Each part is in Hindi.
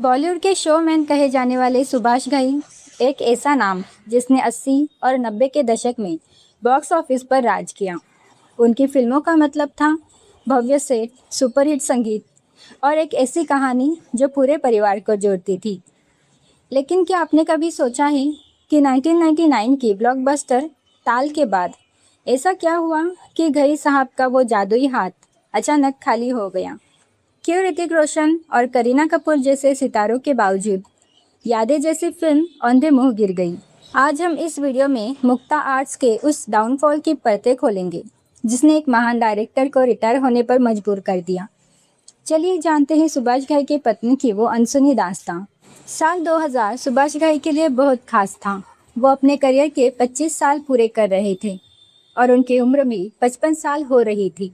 बॉलीवुड के शोमैन कहे जाने वाले सुभाष घई एक ऐसा नाम जिसने 80 और 90 के दशक में बॉक्स ऑफिस पर राज किया। उनकी फिल्मों का मतलब था भव्य सेट, सुपरहिट संगीत और एक ऐसी कहानी जो पूरे परिवार को जोड़ती थी। लेकिन क्या आपने कभी सोचा है कि 1999 की ब्लॉकबस्टर ताल के बाद ऐसा क्या हुआ कि घई साहब का वो जादुई हाथ अचानक खाली हो गया? क्यों ऋतिक रोशन और करीना कपूर जैसे सितारों के बावजूद यादें जैसी फिल्म औंधे मुंह गिर गई? आज हम इस वीडियो में मुक्ता आर्ट्स के उस डाउनफॉल की परतें खोलेंगे जिसने एक महान डायरेक्टर को रिटायर होने पर मजबूर कर दिया। चलिए जानते हैं सुभाष घई की पत्नी की वो अनसुनी दास्तां। साल 2000 सुभाष घई के लिए बहुत खास था। वो अपने करियर के 25 साल पूरे कर रहे थे और उनकी उम्र भी 55 साल हो रही थी।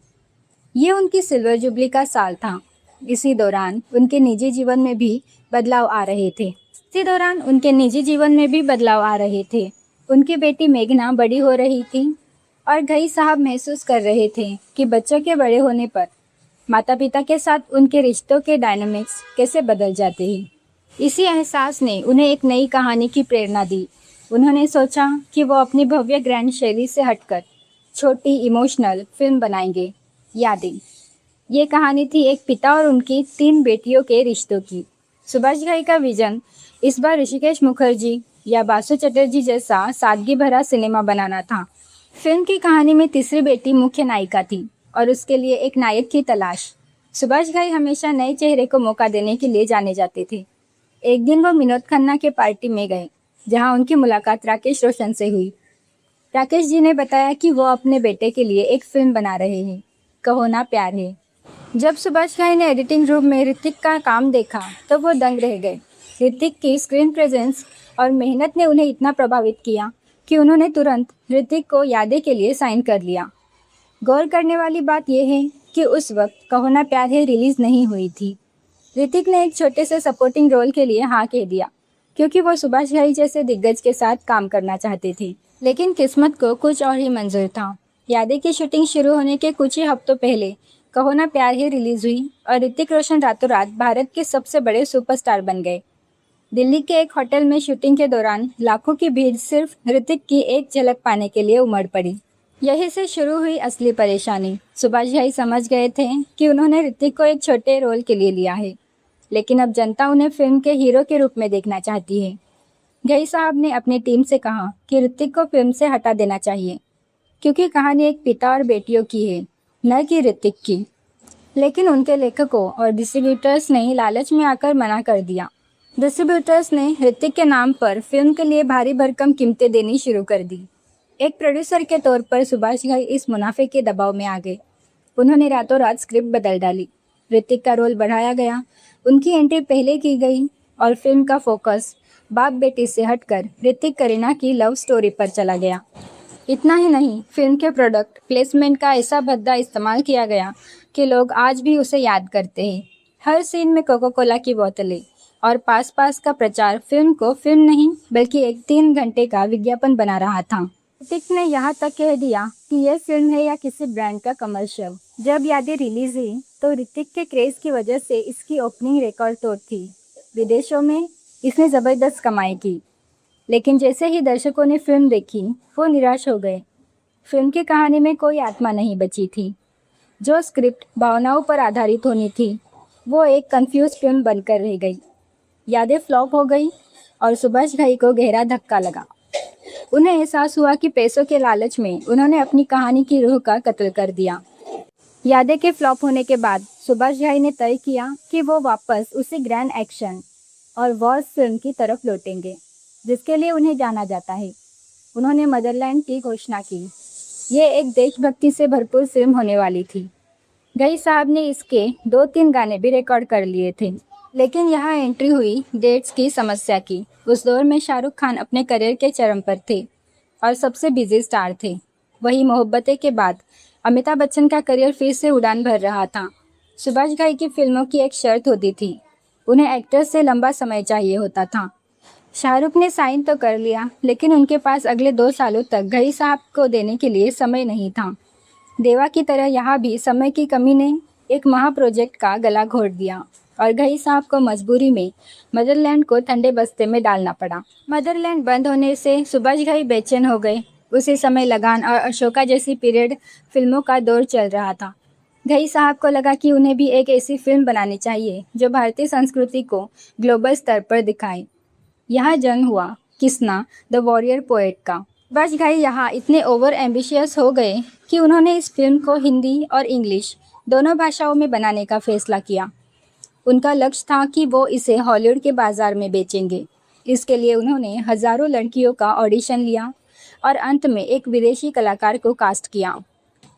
ये उनकी सिल्वर जुबली का साल था। इसी दौरान उनके निजी जीवन में भी बदलाव आ रहे थे। उनकी बेटी मेघना बड़ी हो रही थी और घई साहब महसूस कर रहे थे कि बच्चों के बड़े होने पर माता पिता के साथ उनके रिश्तों के डायनामिक्स कैसे बदल जाते हैं। इसी एहसास ने उन्हें एक नई कहानी की प्रेरणा दी। उन्होंने सोचा कि वो अपनी भव्य ग्रैंड शैली से हटकर छोटी इमोशनल फिल्म बनाएंगे, यादें। ये कहानी थी एक पिता और उनकी 3 बेटियों के रिश्तों की। सुभाष घई का विजन इस बार ऋषिकेश मुखर्जी या बासु चटर्जी जैसा सादगी भरा सिनेमा बनाना था। फिल्म की कहानी में तीसरी बेटी मुख्य नायिका थी और उसके लिए एक नायक की तलाश। सुभाष घई हमेशा नए चेहरे को मौका देने के लिए जाने जाते थे। एक दिन वो विनोद खन्ना के पार्टी में गए जहां उनकी मुलाकात राकेश रोशन से हुई। राकेश जी ने बताया कि वो अपने बेटे के लिए एक फिल्म बना रहे हैं, कहो ना प्यार है। जब सुभाष घई ने एडिटिंग रूम में ऋतिक का काम देखा तो वो दंग रह गए। ऋतिक की स्क्रीन प्रेजेंस और मेहनत ने उन्हें इतना प्रभावित किया कि उन्होंने तुरंत ऋतिक को यादें के लिए साइन कर लिया। गौर करने वाली बात यह है कि उस वक्त कहो ना प्यार है रिलीज नहीं हुई थी। ऋतिक ने एक छोटे से सपोर्टिंग रोल के लिए हाँ कह दिया क्योंकि वो सुभाष घई जैसे दिग्गज के साथ काम करना चाहते थे। लेकिन किस्मत को कुछ और ही मंजूर था। यादें की शूटिंग शुरू होने के कुछ ही हफ्तों पहले कहो ना प्यार है रिलीज हुई और ऋतिक रोशन रातों रात भारत के सबसे बड़े सुपरस्टार बन गए। दिल्ली के एक होटल में शूटिंग के दौरान लाखों की भीड़ सिर्फ ऋतिक की एक झलक पाने के लिए उमड़ पड़ी। यहीं से शुरू हुई असली परेशानी। सुभाष घई समझ गए थे कि उन्होंने ऋतिक को एक छोटे रोल के लिए लिया है, लेकिन अब जनता उन्हें फिल्म के हीरो के रूप में देखना चाहती है। घई साहब ने अपनी टीम से कहा कि ऋतिक को फिल्म से हटा देना चाहिए क्योंकि कहानी एक पिता और बेटियों की है, न कि ऋतिक की। लेकिन उनके लेखकों और डिस्ट्रीब्यूटर्स ने लालच में आकर मना कर दिया। डिस्ट्रीब्यूटर्स ने ऋतिक के नाम पर फिल्म के लिए भारी भरकम कीमतें देनी शुरू कर दी। एक प्रोड्यूसर के तौर पर सुभाष घई इस मुनाफे के दबाव में आ गए। उन्होंने रातों रात स्क्रिप्ट बदल डाली। ऋतिक का रोल बढ़ाया गया, उनकी एंट्री पहले की गई और फिल्म का फोकस बाप बेटी से हटकर ऋतिक करीना की लव स्टोरी पर चला गया। इतना ही नहीं, फिल्म के प्रोडक्ट प्लेसमेंट का ऐसा भद्दा इस्तेमाल किया गया कि लोग आज भी उसे याद करते हैं। हर सीन में कोका कोला की बोतलें और पास पास का प्रचार फिल्म को फिल्म नहीं बल्कि एक 3 घंटे का विज्ञापन बना रहा था। ऋतिक ने यहाँ तक कह दिया कि यह फिल्म है या किसी ब्रांड का कमर्शियल। जब यादें रिलीज हुई तो ऋतिक के क्रेज की वजह से इसकी ओपनिंग रिकॉर्ड तोड़ थी। विदेशों में इसने ज़बरदस्त कमाई की, लेकिन जैसे ही दर्शकों ने फिल्म देखी वो निराश हो गए। फिल्म की कहानी में कोई आत्मा नहीं बची थी। जो स्क्रिप्ट भावनाओं पर आधारित होनी थी वो एक कंफ्यूज फिल्म बनकर रह गई। यादें फ्लॉप हो गई और सुभाष घई को गहरा धक्का लगा। उन्हें एहसास हुआ कि पैसों के लालच में उन्होंने अपनी कहानी की रूह का कत्ल कर दिया। यादें के फ्लॉप होने के बाद सुभाष घई ने तय किया कि वो वापस उसी ग्रैंड एक्शन और वॉर फिल्म की तरफ लौटेंगे जिसके लिए उन्हें जाना जाता है। उन्होंने मदरलैंड की घोषणा की। ये एक देशभक्ति से भरपूर फिल्म होने वाली थी। घई साहब ने इसके 2-3 गाने भी रिकॉर्ड कर लिए थे। लेकिन यहाँ एंट्री हुई डेट्स की समस्या की। उस दौर में शाहरुख खान अपने करियर के चरम पर थे और सबसे बिजी स्टार थे। वही मोहब्बतें के बाद अमिताभ बच्चन का करियर फिर से उड़ान भर रहा था। सुभाष घई की फिल्मों की एक शर्त होती थी, उन्हें एक्टर से लंबा समय चाहिए होता था। शाहरुख ने साइन तो कर लिया, लेकिन उनके पास अगले 2 सालों तक घई साहब को देने के लिए समय नहीं था। देवा की तरह यहाँ भी समय की कमी ने एक महा प्रोजेक्ट का गला घोट दिया। और घई साहब को मजबूरी में मदरलैंड को ठंडे बस्ते में डालना पड़ा। मदरलैंड बंद होने से सुभाष घई बेचैन हो गए। उसी समय लगान और अशोका जैसी पीरियड फिल्मों का दौर चल रहा था। घई साहब को लगा कि उन्हें भी एक ऐसी फिल्म बनानी चाहिए जो भारतीय संस्कृति को ग्लोबल स्तर पर दिखाए। यहाँ जन्म हुआ किस्ना द वॉरियर पोएट का। सुभाष घई यहाँ इतने ओवर एम्बिशियस हो गए कि उन्होंने इस फिल्म को हिंदी और इंग्लिश दोनों भाषाओं में बनाने का फैसला किया। उनका लक्ष्य था कि वो इसे हॉलीवुड के बाजार में बेचेंगे। इसके लिए उन्होंने हजारों लड़कियों का ऑडिशन लिया और अंत में एक विदेशी कलाकार को कास्ट किया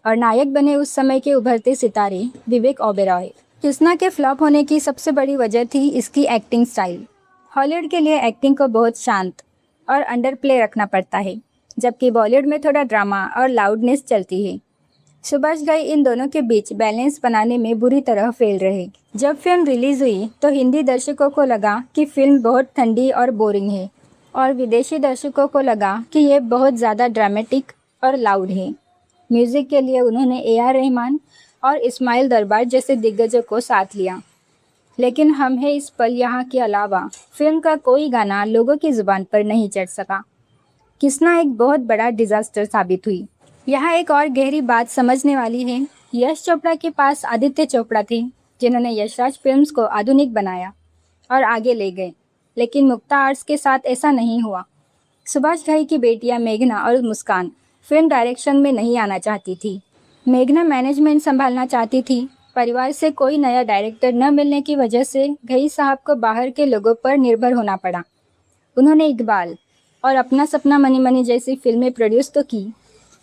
और नायक बने उस समय के उभरते सितारे विवेक ओबेरॉय। किस्ना के फ्लॉप होने की सबसे बड़ी वजह थी इसकी एक्टिंग स्टाइल। हॉलीवुड के लिए एक्टिंग को बहुत शांत और अंडर प्ले रखना पड़ता है, जबकि बॉलीवुड में थोड़ा ड्रामा और लाउडनेस चलती है। सुभाष घई इन दोनों के बीच बैलेंस बनाने में बुरी तरह फेल रहे। जब फिल्म रिलीज हुई तो हिंदी दर्शकों को लगा कि फिल्म बहुत ठंडी और बोरिंग है और विदेशी दर्शकों को लगा कि ये बहुत ज़्यादा ड्रामेटिक और लाउड है। म्यूज़िक के लिए उन्होंने ए.आर. रहमान और इस्माइल दरबार जैसे दिग्गजों को साथ लिया, लेकिन हम है इस पल यहाँ के अलावा फिल्म का कोई गाना लोगों की ज़ुबान पर नहीं चढ़ सका। किस्ना एक बहुत बड़ा डिज़ास्टर साबित हुई। यहाँ एक और गहरी बात समझने वाली है। यश चोपड़ा के पास आदित्य चोपड़ा थे, जिन्होंने यशराज फिल्म्स को आधुनिक बनाया और आगे ले गए, लेकिन मुक्ता आर्ट्स के साथ ऐसा नहीं हुआ। सुभाष घई की बेटियां मेघना और मुस्कान फिल्म डायरेक्शन में नहीं आना चाहती थी। मेघना मैनेजमेंट संभालना चाहती थी। परिवार से कोई नया डायरेक्टर न मिलने की वजह से घई साहब को बाहर के लोगों पर निर्भर होना पड़ा। उन्होंने इकबाल और अपना सपना मनी मनी जैसी फिल्में प्रोड्यूस तो की,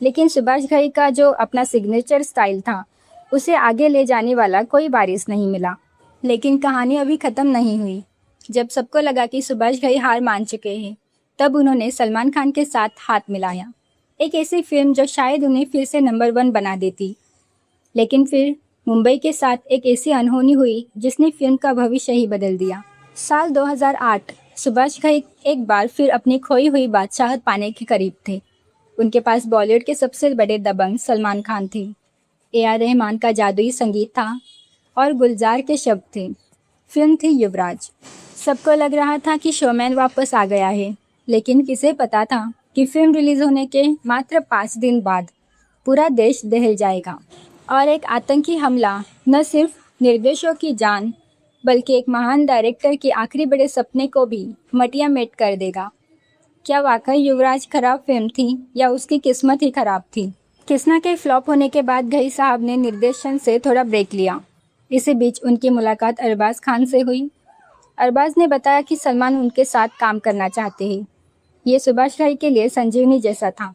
लेकिन सुभाष घई का जो अपना सिग्नेचर स्टाइल था उसे आगे ले जाने वाला कोई वारिस नहीं मिला। लेकिन कहानी अभी ख़त्म नहीं हुई। जब सबको लगा कि सुभाष घई हार मान चुके हैं, तब उन्होंने सलमान खान के साथ हाथ मिलाया। एक ऐसी फिल्म जो शायद उन्हें फिर से नंबर 1 बना देती। लेकिन फिर मुंबई के साथ एक ऐसी अनहोनी हुई जिसने फिल्म का भविष्य ही बदल दिया। साल 2008 सुभाष घई एक बार फिर अपनी खोई हुई बादशाहत पाने के करीब थे। उनके पास बॉलीवुड के सबसे बड़े दबंग सलमान खान थे, ए.आर. रहमान का जादुई संगीत था और गुलजार के शब्द थे। फिल्म थी युवराज। सबको लग रहा था कि शोमैन वापस आ गया है, लेकिन किसे पता था कि फिल्म रिलीज होने के मात्र 5 दिन बाद पूरा देश दहल जाएगा और एक आतंकी हमला न सिर्फ निर्देशकों की जान बल्कि एक महान डायरेक्टर के आखिरी बड़े सपने को भी मटिया मेट कर देगा। क्या वाकई युवराज खराब फिल्म थी या उसकी किस्मत ही खराब थी? किस्ना के फ्लॉप होने के बाद घई साहब ने निर्देशन से थोड़ा ब्रेक लिया। इसी बीच उनकी मुलाकात अरबाज खान से हुई। अरबाज ने बताया कि सलमान उनके साथ काम करना चाहते हैं। ये सुभाष घई के लिए संजीवनी जैसा था।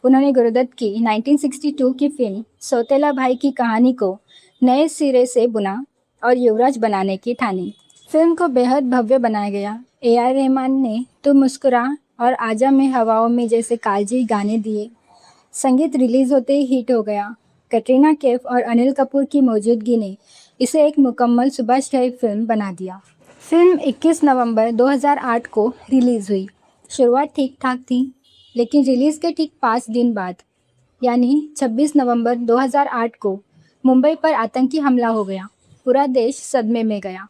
उन्होंने गुरुदत्त की 1962 की फिल्म सौतेला भाई की कहानी को नए सिरे से बुना और युवराज बनाने की ठानी। फिल्म को बेहद भव्य बनाया गया। ए.आर. रहमान ने तुम मुस्कुरा और आजा में हवाओं में जैसे कालजी गाने दिए। संगीत रिलीज होते ही हिट हो गया। कैटरीना कैफ और अनिल कपूर की मौजूदगी ने इसे एक मुकम्मल सुभाष घई फिल्म बना दिया। फिल्म 21 नवंबर 2008 को रिलीज़ हुई। शुरुआत ठीक ठाक थी, लेकिन रिलीज़ के ठीक 5 दिन बाद यानी 26 नवंबर 2008 को मुंबई पर आतंकी हमला हो गया। पूरा देश सदमे में गया।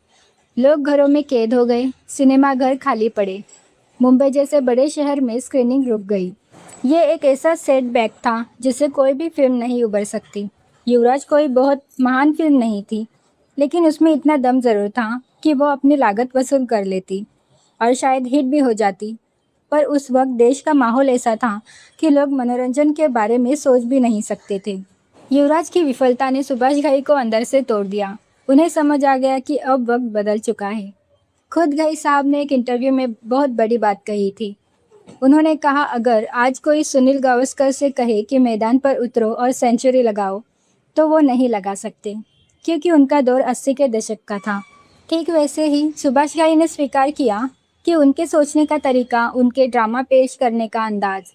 लोग घरों में कैद हो गए। सिनेमाघर खाली पड़े। मुंबई जैसे बड़े शहर में स्क्रीनिंग रुक गई। ये एक ऐसा सेटबैक था जिससे कोई भी फिल्म नहीं उबर सकती। युवराज कोई बहुत महान फिल्म नहीं थी, लेकिन उसमें इतना दम ज़रूर था कि वो अपनी लागत वसूल कर लेती और शायद हिट भी हो जाती। पर उस वक्त देश का माहौल ऐसा था कि लोग मनोरंजन के बारे में सोच भी नहीं सकते थे। युवराज की विफलता ने सुभाष घई को अंदर से तोड़ दिया। उन्हें समझ आ गया कि अब वक्त बदल चुका है। खुद घई साहब ने एक इंटरव्यू में बहुत बड़ी बात कही थी। उन्होंने कहा, अगर आज कोई सुनील गावस्कर से कहे कि मैदान पर उतरो और सेंचुरी लगाओ, तो वो नहीं लगा सकते, क्योंकि उनका दौर 80 के दशक का था। ठीक वैसे ही सुभाष घई ने स्वीकार किया कि उनके सोचने का तरीका, उनके ड्रामा पेश करने का अंदाज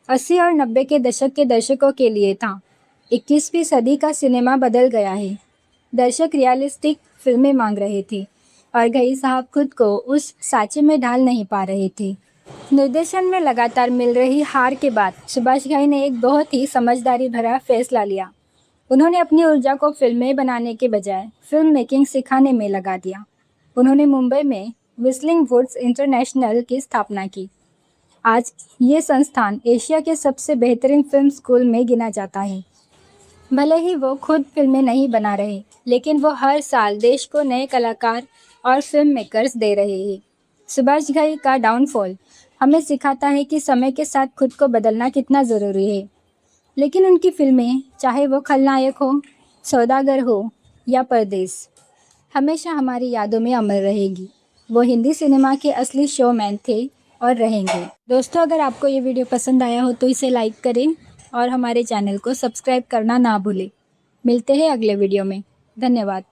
80 और 90 के दशक के दर्शकों के लिए था। 21वीं सदी का सिनेमा बदल गया है। दर्शक रियलिस्टिक फिल्में मांग रहे थे और घई साहब खुद को उस साँचे में ढाल नहीं पा रहे थे। निर्देशन में लगातार मिल रही हार के बाद सुभाष घई ने एक बहुत ही समझदारी भरा फैसला लिया। उन्होंने अपनी ऊर्जा को फिल्में बनाने के बजाय फिल्म मेकिंग सिखाने में लगा दिया। उन्होंने मुंबई में विस्लिंग वुड्स इंटरनेशनल की स्थापना की। आज ये संस्थान एशिया के सबसे बेहतरीन फिल्म स्कूल में गिना जाता है। भले ही वो खुद फिल्में नहीं बना रहे, लेकिन वो हर साल देश को नए कलाकार और फिल्म मेकर्स दे रहे हैं। सुभाष घई का डाउनफॉल हमें सिखाता है कि समय के साथ खुद को बदलना कितना ज़रूरी है। लेकिन उनकी फिल्में, चाहे वो खलनायक हो, सौदागर हो या परदेस, हमेशा हमारी यादों में अमर रहेगी। वो हिंदी सिनेमा के असली शोमैन थे और रहेंगे। दोस्तों, अगर आपको ये वीडियो पसंद आया हो तो इसे लाइक करें और हमारे चैनल को सब्सक्राइब करना ना भूलें। मिलते हैं अगले वीडियो में। धन्यवाद।